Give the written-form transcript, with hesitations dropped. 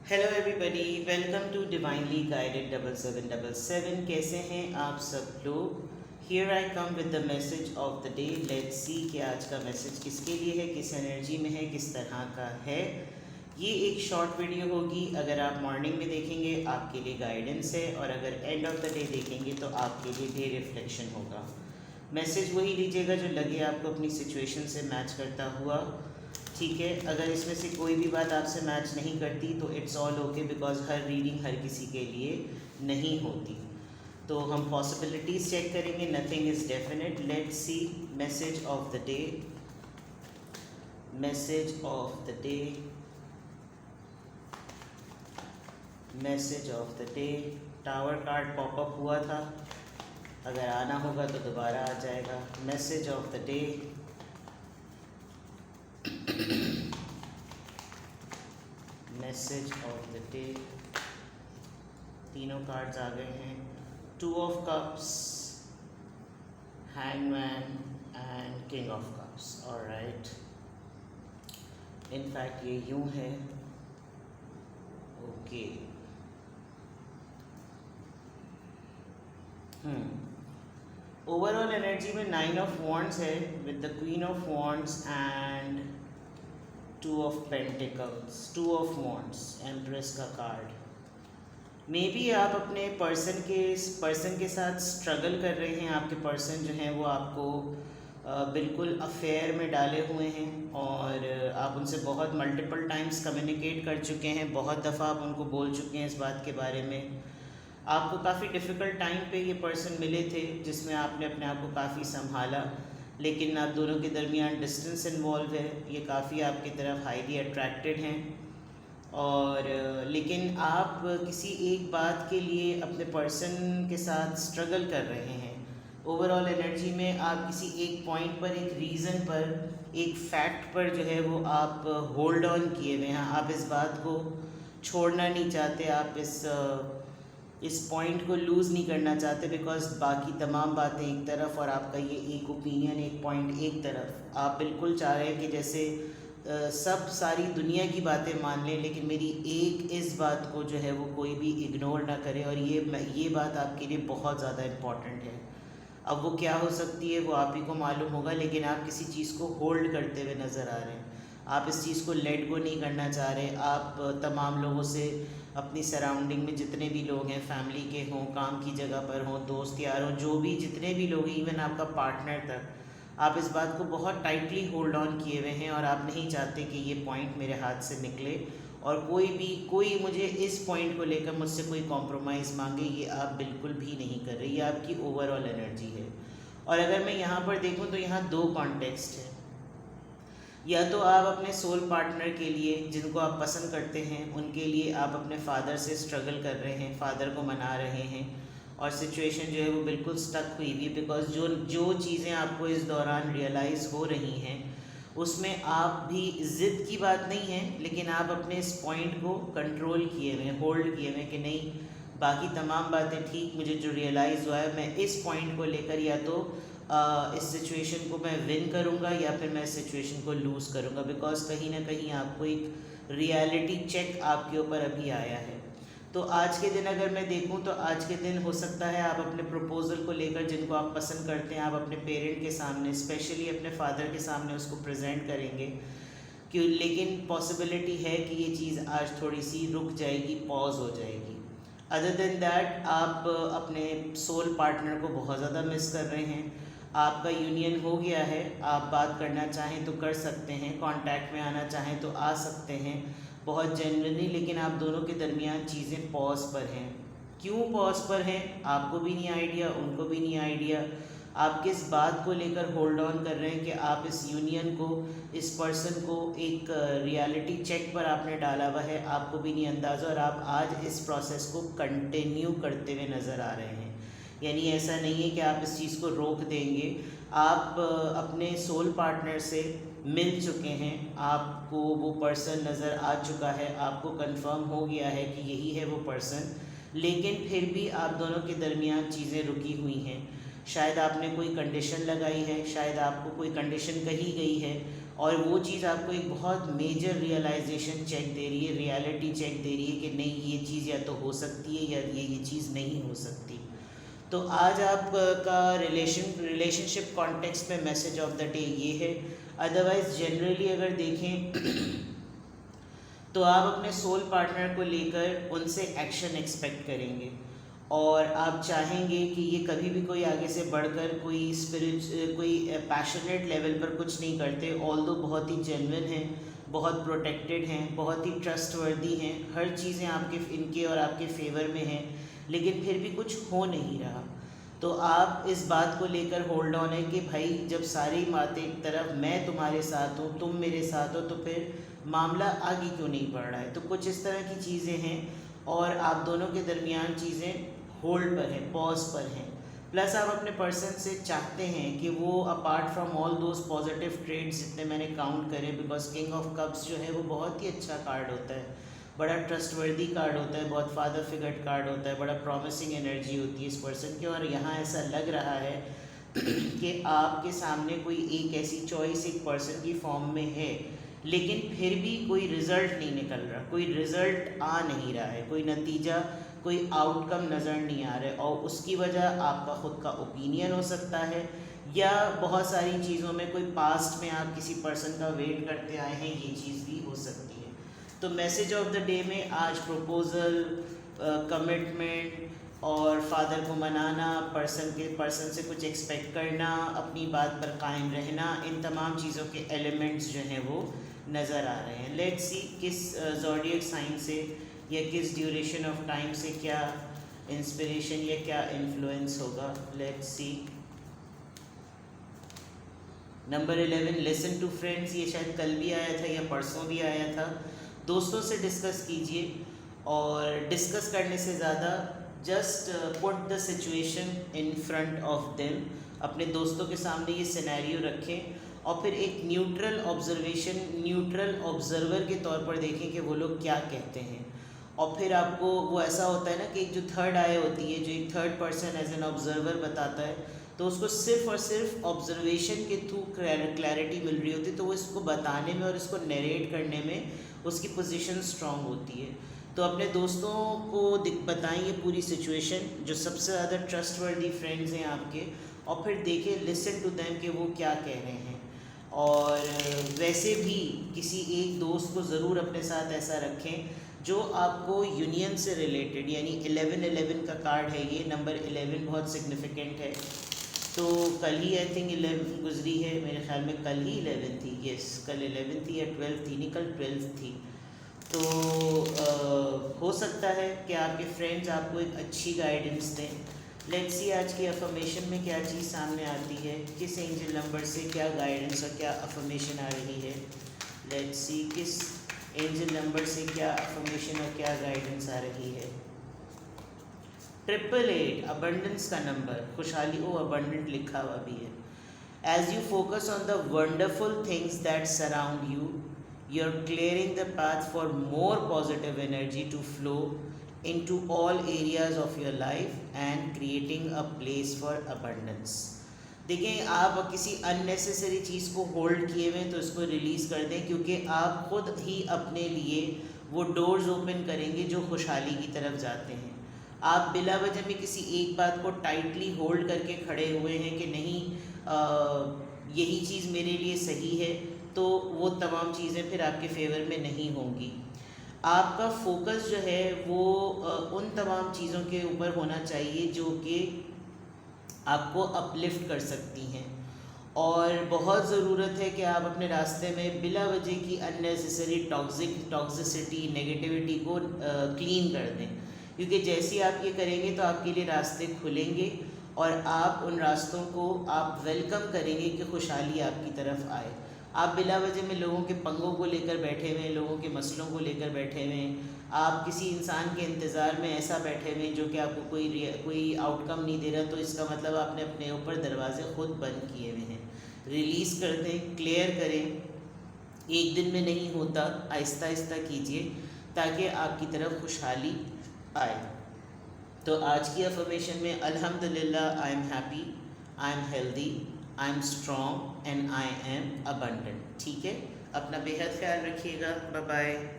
Hello everybody, welcome to divinely guided 7777। कैसे हैं आप सब लोग। Here I come with the message of the day. Let's see कि आज का मैसेज किसके लिए है, किस एनर्जी में है, किस तरह का है। ये एक शॉर्ट वीडियो होगी। अगर आप मॉर्निंग में देखेंगे आपके लिए गाइडेंस है, और अगर एंड ऑफ द डे देखेंगे तो आपके लिए डे रिफ्लेक्शन होगा। मैसेज वही लीजिएगा जो लगे आपको अपनी सिचुएशन से मैच करता हुआ, ठीक है। अगर इसमें से कोई भी बात आपसे मैच नहीं करती तो इट्स ऑल ओके, बिकॉज हर रीडिंग हर किसी के लिए नहीं होती। तो हम पॉसिबिलिटीज़ चेक करेंगे, nothing is definite. Let's see message of the day. Message of the day. Message of the day. Tower card popup हुआ था, अगर आना होगा तो दोबारा आ जाएगा। Message of the day. Message of the day. तीनों कार्ड्स आ गए हैं। 2 of cups, hangman and king of cups. Alright, in fact ये यूं है। ओके, ओवरऑल एनर्जी में 9 ऑफ वॉन्ड्स है with the queen of wands and 2 of pentacles, 2 of wands, empress का कार्ड। मे बी आप अपने पर्सन के साथ स्ट्रगल कर रहे हैं। आपके पर्सन जो हैं वो आपको बिल्कुल अफेयर में डाले हुए हैं, और आप उनसे बहुत मल्टीपल टाइम्स कम्युनिकेट कर चुके हैं। बहुत दफ़ा आप उनको बोल चुके हैं इस बात के बारे में। आपको काफ़ी डिफ़िकल्ट टाइम पे ये पर्सन मिले थे जिसमें आपने अपने आप को काफ़ी संभाला, लेकिन आप दोनों के दरमियान डिस्टेंस इन्वॉल्व है। ये काफ़ी आपकी तरफ हाईली अट्रैक्टेड हैं, और लेकिन आप किसी एक बात के लिए अपने पर्सन के साथ स्ट्रगल कर रहे हैं। ओवरऑल एनर्जी में आप किसी एक पॉइंट पर, एक रीज़न पर, एक फैक्ट पर जो है वो आप होल्ड ऑन किए हुए हैं। आप इस बात को छोड़ना नहीं चाहते, आप इस पॉइंट को लूज़ नहीं करना चाहते, बिकॉज बाकी तमाम बातें एक तरफ और आपका ये एक ओपिनियन, एक पॉइंट एक तरफ। आप बिल्कुल चाह रहे हैं कि जैसे सब सारी दुनिया की बातें मान लें, लेकिन मेरी एक इस बात को जो है वो कोई भी इग्नोर ना करे, और ये बात आपके लिए बहुत ज़्यादा इम्पॉर्टेंट है। अब वो क्या हो सकती है वो आप ही को मालूम होगा, लेकिन आप किसी चीज़ को होल्ड करते हुए नज़र आ रहे हैं। आप इस चीज़ को लेट गो नहीं करना चाह रहे। आप तमाम लोगों से, अपनी सराउंडिंग में जितने भी लोग हैं, फैमिली के हों, काम की जगह पर हों, दोस्त यार हों, जो भी जितने भी लोग हैं, इवन आपका पार्टनर तक, आप इस बात को बहुत टाइटली होल्ड ऑन किए हुए हैं, और आप नहीं चाहते कि ये पॉइंट मेरे हाथ से निकले, और कोई मुझे इस पॉइंट को लेकर मुझसे कोई कॉम्प्रोमाइज़ मांगे, ये आप बिल्कुल भी नहीं कर रहे। ये आपकी ओवरऑल एनर्जी है। और अगर मैं यहाँ पर देखूँ तो यहाँ 2 कॉन्टेक्स्ट है। या तो आप अपने सोल पार्टनर के लिए, जिनको आप पसंद करते हैं, उनके लिए आप अपने फादर से स्ट्रगल कर रहे हैं, फादर को मना रहे हैं, और सिचुएशन जो है वो बिल्कुल स्टक हुई हुई है, बिकॉज जो चीज़ें आपको इस दौरान रियलाइज़ हो रही हैं उसमें आप भी, ज़िद की बात नहीं है, लेकिन आप अपने इस पॉइंट को कंट्रोल किए हुए हैं, होल्ड किए हुए हैं कि नहीं, बाकी तमाम बातें ठीक, मुझे जो रियलाइज़ हुआ है मैं इस पॉइंट को लेकर या तो इस सिचुएशन को मैं विन करूँगा या फिर मैं इस सिचुएशन को लूज़ करूँगा, बिकॉज कहीं ना कहीं आपको एक रियलिटी चेक आपके ऊपर अभी आया है। तो आज के दिन अगर मैं देखूं तो आज के दिन हो सकता है आप अपने प्रपोज़ल को लेकर, जिनको आप पसंद करते हैं, आप अपने पेरेंट के सामने, स्पेशली अपने फादर के सामने उसको प्रेजेंट करेंगे। क्यों, लेकिन पॉसिबिलिटी है कि ये चीज़ आज थोड़ी सी रुक जाएगी, पॉज हो जाएगी। अदर देन दैट आप अपने सोल पार्टनर को बहुत ज़्यादा मिस कर रहे हैं। आपका यूनियन हो गया है, आप बात करना चाहें तो कर सकते हैं, कांटेक्ट में आना चाहें तो आ सकते हैं बहुत जेन्युइनली, लेकिन आप दोनों के दरमियान चीज़ें पॉज पर हैं। क्यों पॉज पर हैं आपको भी नहीं आइडिया, उनको भी नहीं आइडिया। आप किस बात को लेकर होल्ड ऑन कर रहे हैं कि आप इस यूनियन को, इस पर्सन को एक रियलिटी चेक पर आपने डाला हुआ है, आपको भी नहीं अंदाज़ा, और आप आज इस प्रोसेस को कंटिन्यू करते हुए नज़र आ रहे हैं। यानी ऐसा नहीं है कि आप इस चीज़ को रोक देंगे। आप अपने सोल पार्टनर से मिल चुके हैं, आपको वो पर्सन नज़र आ चुका है, आपको कंफर्म हो गया है कि यही है वो पर्सन, लेकिन फिर भी आप दोनों के दरमियान चीज़ें रुकी हुई हैं। शायद आपने कोई कंडीशन लगाई है, शायद आपको कोई कंडीशन कही गई है, और वो चीज़ आपको एक बहुत मेजर रियलाइजेशन चेक दे रही है, रियलिटी चेक दे रही है कि नहीं ये चीज़ या तो हो सकती है या ये चीज़ नहीं हो सकती। तो आज आपका रिलेशनशिप कॉन्टेक्स्ट में मैसेज ऑफ द डे ये है। अदरवाइज़ जनरली अगर देखें तो आप अपने सोल पार्टनर को लेकर उनसे एक्शन एक्सपेक्ट करेंगे और आप चाहेंगे कि ये कभी भी कोई आगे से बढ़कर कोई पैशनेट लेवल पर कुछ नहीं करते, ऑल्दो बहुत ही जेन्युइन हैं, बहुत प्रोटेक्टेड हैं, बहुत ही ट्रस्टवर्दी हैं, हर चीज़ें आपके इनके और आपके फेवर में हैं, लेकिन फिर भी कुछ हो नहीं रहा। तो आप इस बात को लेकर होल्ड ऑन है कि भाई जब सारी बातें एक तरफ मैं तुम्हारे साथ हूँ, तुम मेरे साथ हो, तो फिर मामला आगे क्यों नहीं बढ़ रहा है। तो कुछ इस तरह की चीज़ें हैं और आप दोनों के दरमियान चीज़ें होल्ड पर हैं, पॉज पर हैं। प्लस आप अपने पर्सन से चाहते हैं कि वो apart from all those positive traits जितने मैंने काउंट करे, बिकॉज किंग ऑफ कप्स जो है वो बहुत ही अच्छा कार्ड होता है, बड़ा ट्रस्टवर्दी कार्ड होता है, बहुत फादर फिगर कार्ड होता है, बड़ा प्रॉमिसिंग एनर्जी होती है इस पर्सन की। और यहाँ ऐसा लग रहा है कि आपके सामने कोई एक ऐसी चॉइस एक पर्सन की फॉर्म में है, लेकिन फिर भी कोई रिज़ल्ट नहीं निकल रहा, कोई रिज़ल्ट आ नहीं रहा है, कोई नतीजा, कोई आउटकम नज़र नहीं आ रहा है। और उसकी वजह आपका ख़ुद का ओपिनियन हो सकता है या बहुत सारी चीज़ों में कोई पास्ट में आप किसी पर्सन का वेट करते आए हैं, ये चीज़ भी हो सकती है। तो मैसेज ऑफ द डे में आज प्रपोज़ल, कमिटमेंट और फादर को मनाना, पर्सन से कुछ एक्सपेक्ट करना, अपनी बात पर कायम रहना, इन तमाम चीज़ों के एलिमेंट्स जो हैं वो नज़र आ रहे हैं। लेट्स सी किस ज़ोडिएक साइन से या किस ड्यूरेशन ऑफ टाइम से क्या इंस्पिरेशन या क्या इन्फ्लुएंस होगा। Let's see. Number 11, listen to friends. ये शायद कल भी आया था या परसों भी आया था। दोस्तों से डिस्कस कीजिए और डिस्कस करने से ज़्यादा just put the situation in front of them. अपने दोस्तों के सामने ये सिनेरियो रखें और फिर एक न्यूट्रल ऑब्जर्वर के तौर पर देखें कि वो लोग क्या कहते हैं। और फिर आपको वो ऐसा होता है ना कि एक जो थर्ड आई होती है, जो एक third person as an observer बताता है, तो उसको सिर्फ और सिर्फ ऑब्जर्वेशन के थ्रू क्लैरिटी मिल रही होती है, तो वो इसको बताने में और इसको नरेट करने में उसकी पोजीशन स्ट्रांग होती है। तो अपने दोस्तों को बताएं ये पूरी सिचुएशन, जो सबसे ज़्यादा ट्रस्टवर्दी फ्रेंड्स हैं आपके, और फिर देखें, लिसन टू देम कि वो क्या कह रहे हैं। और वैसे भी किसी एक दोस्त को ज़रूर अपने साथ ऐसा रखें जो आपको यूनियन से रिलेटेड, यानी 11-11 का कार्ड है ये, नंबर 11 बहुत सिग्निफिकेंट है। तो कल ही आई थिंक 11 गुजरी है, मेरे ख्याल में कल ही 11 थी, यस कल 11 थी या 12 थी, नहीं कल 12 थी। तो हो सकता है कि आपके फ्रेंड्स आपको एक अच्छी गाइडेंस दें। लेट्स सी आज की अफर्मेशन में क्या चीज़ सामने आती है, किस एंजल नंबर से क्या गाइडेंस और क्या अफर्मेशन आ रही है। लेट्स सी किस एंजल नंबर से क्या अफर्मेशन और क्या गाइडेंस आ रही है। 888 अबंडेंस का नंबर, खुशहाली ओ अबंडेंट लिखा हुआ भी है। As you focus on the wonderful things that surround you, you're clearing the path for more positive energy to flow into all areas of your life and creating a place for abundance। देखें, आप किसी unnecessary चीज़ को hold किए हुए तो इसको release कर दें, क्योंकि आप खुद ही अपने लिए वो डोर्स ओपन करेंगे जो खुशहाली की तरफ जाते हैं। आप बिला वजह में किसी एक बात को टाइटली होल्ड करके खड़े हुए हैं कि नहीं यही चीज़ मेरे लिए सही है, तो वो तमाम चीज़ें फिर आपके फेवर में नहीं होंगी। आपका फोकस जो है वो उन तमाम चीज़ों के ऊपर होना चाहिए जो कि आपको अपलिफ्ट कर सकती हैं। और बहुत ज़रूरत है कि आप अपने रास्ते में बिला वजह की अननेसेसरी टॉक्सिसिटी, नेगेटिविटी को क्लीन कर दें, क्योंकि जैसे ही आप ये करेंगे तो आपके लिए रास्ते खुलेंगे और आप उन रास्तों को आप वेलकम करेंगे कि खुशहाली आपकी तरफ आए। आप बिला वजह में लोगों के पंगों को लेकर बैठे हुए हैं, लोगों के मसलों को लेकर बैठे हुए हैं, आप किसी इंसान के इंतज़ार में ऐसा बैठे हुए हैं जो कि आपको कोई आउटकम नहीं दे रहा, तो इसका मतलब आपने अपने ऊपर दरवाजे खुद बंद किए हुए हैं। रिलीज़ कर दें, क्लियर करें। एक दिन में नहीं होता, आहिस्ता आहिस्ता कीजिए ताकि आपकी तरफ खुशहाली आए। तो आज की अफर्मेशन में, अल्हम्दुलिल्लाह I am happy, I am healthy, I am strong and I am abundant. ठीक है, अपना बेहद ख्याल रखिएगा। Bye bye.